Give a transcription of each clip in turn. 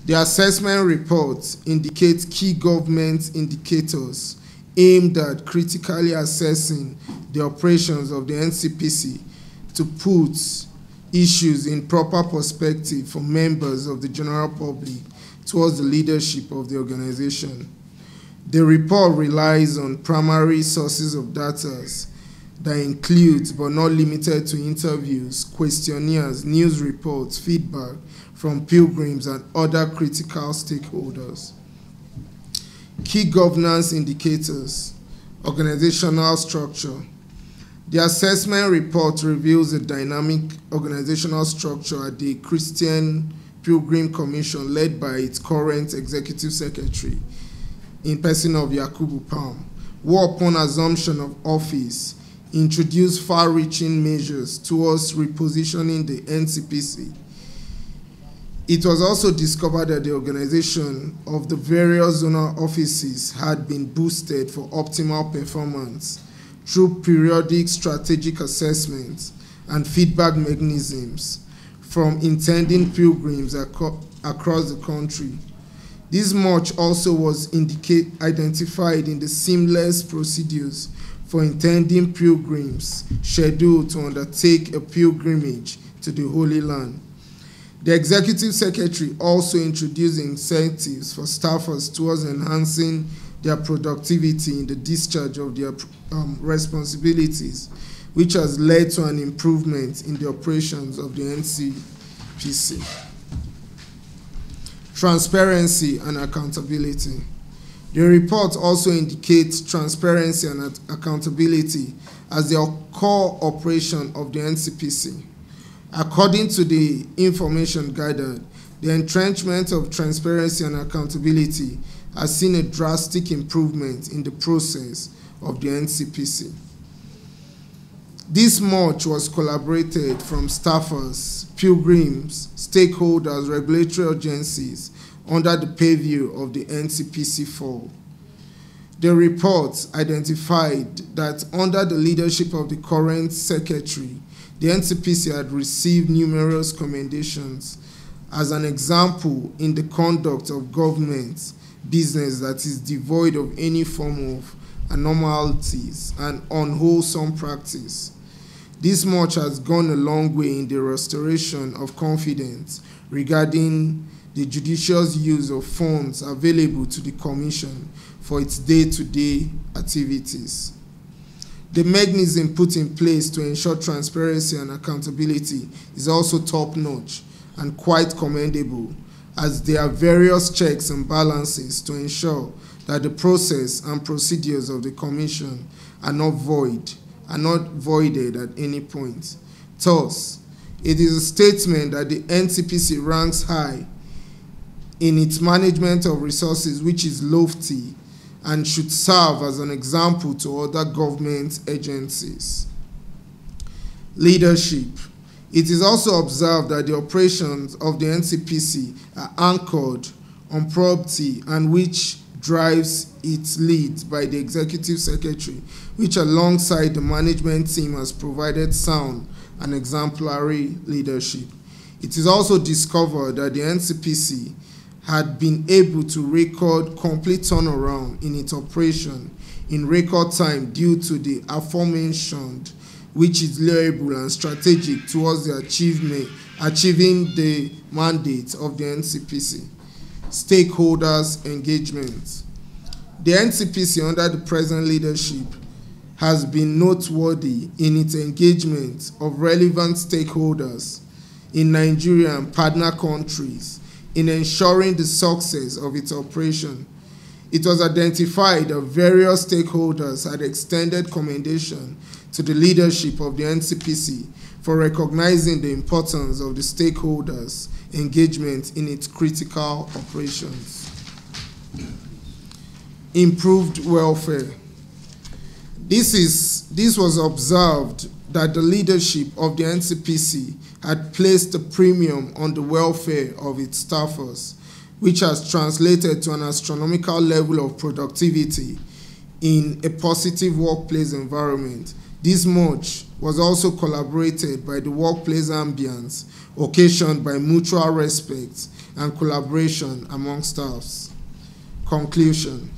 The assessment report indicates key government indicators aimed at critically assessing the operations of the NCPC to put issues in proper perspective for members of the general public towards the leadership of the organization. The report relies on primary sources of data that includes but not limited to interviews, questionnaires, news reports, feedback from Pilgrims and other critical stakeholders. Key governance indicators, organizational structure. The assessment report reveals a dynamic organizational structure at the Christian Pilgrim Commission led by its current executive secretary, in person of Yakubu, who upon assumption of office introduced far-reaching measures towards repositioning the NCPC. It was also discovered that the organization of the various zonal offices had been boosted for optimal performance through periodic strategic assessments and feedback mechanisms from intending pilgrims across the country. This much also was identified in the seamless procedures for intending pilgrims scheduled to undertake a pilgrimage to the Holy Land. The Executive Secretary also introduced incentives for staffers towards enhancing their productivity in the discharge of their responsibilities, which has led to an improvement in the operations of the NCPC. Transparency and accountability. The report also indicates transparency and accountability as the core operation of the NCPC. According to the information gathered, the entrenchment of transparency and accountability has seen a drastic improvement in the process of the NCPC. This much was collaborated from staffers, pilgrims, stakeholders, regulatory agencies under the purview of the NCPC4. The report identified that under the leadership of the current secretary, the NCPC had received numerous commendations as an example in the conduct of government business that is devoid of any form of anomalies and unwholesome practice. This much has gone a long way in the restoration of confidence regarding the judicious use of funds available to the Commission for its day-to-day activities. The mechanism put in place to ensure transparency and accountability is also top-notch and quite commendable, as there are various checks and balances to ensure that the process and procedures of the Commission are not voided at any point. Thus, it is a statement that the NCPC ranks high in its management of resources, which is lofty and should serve as an example to other government agencies. Leadership. It is also observed that the operations of the NCPC are anchored on probity and which drives its lead by the Executive Secretary, which alongside the management team has provided sound and exemplary leadership. It is also discovered that the NCPC had been able to record complete turnaround in its operation in record time due to the aforementioned, which is laudable and strategic towards the achieving the mandate of the NCPC. Stakeholders' engagement. The NCPC under the present leadership has been noteworthy in its engagement of relevant stakeholders in Nigeria and partner countries in ensuring the success of its operation. It was identified that various stakeholders had extended commendation to the leadership of the NCPC for recognizing the importance of the stakeholders' engagement in its critical operations. Improved welfare. This was observed that the leadership of the NCPC had placed a premium on the welfare of its staffers, which has translated to an astronomical level of productivity in a positive workplace environment. This much was also collaborated by the workplace ambience occasioned by mutual respect and collaboration among staffs. Conclusion.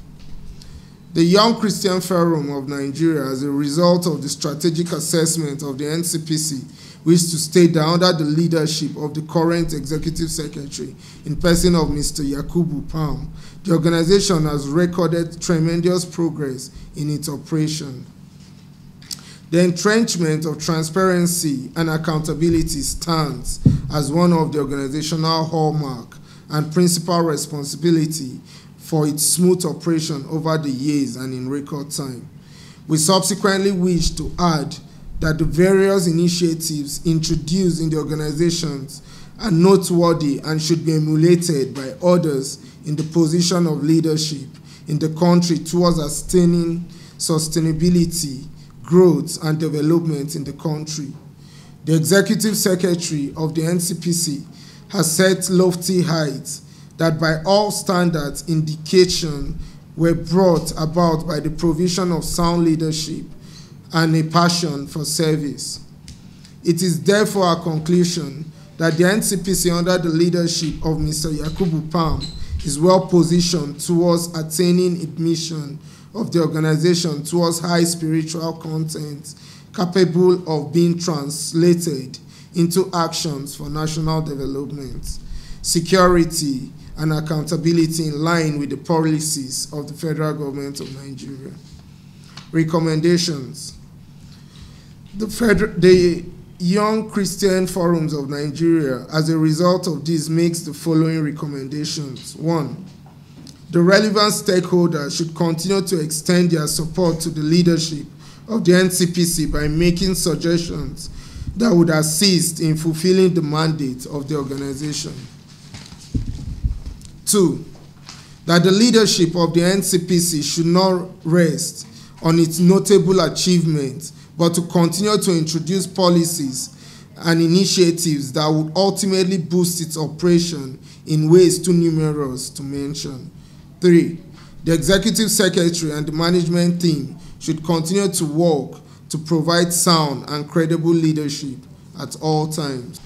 The Young Christian Forum of Nigeria, as a result of the strategic assessment of the NCPC, wished to state that under the leadership of the current Executive Secretary, in person of Mr. Yakubu Palm, the organization has recorded tremendous progress in its operation. The entrenchment of transparency and accountability stands as one of the organizational hallmark and principal responsibility for its smooth operation over the years and in record time. We subsequently wish to add that the various initiatives introduced in the organizations are noteworthy and should be emulated by others in the position of leadership in the country towards sustaining sustainability, growth, and development in the country. The Executive Secretary of the NCPC has set lofty heights that by all standards indication were brought about by the provision of sound leadership and a passion for service. It is therefore our conclusion that the NCPC under the leadership of Mr. Yakubu Palm is well positioned towards attaining its mission of the organization towards high spiritual content capable of being translated into actions for national development, security, and accountability in line with the policies of the federal government of Nigeria. Recommendations. The Young Christian Forums of Nigeria, as a result of this, makes the following recommendations. 1. The relevant stakeholders should continue to extend their support to the leadership of the NCPC by making suggestions that would assist in fulfilling the mandate of the organization. 2. That the leadership of the NCPC should not rest on its notable achievements, but to continue to introduce policies and initiatives that would ultimately boost its operation in ways too numerous to mention. 3. The Executive Secretary and the management team should continue to work to provide sound and credible leadership at all times.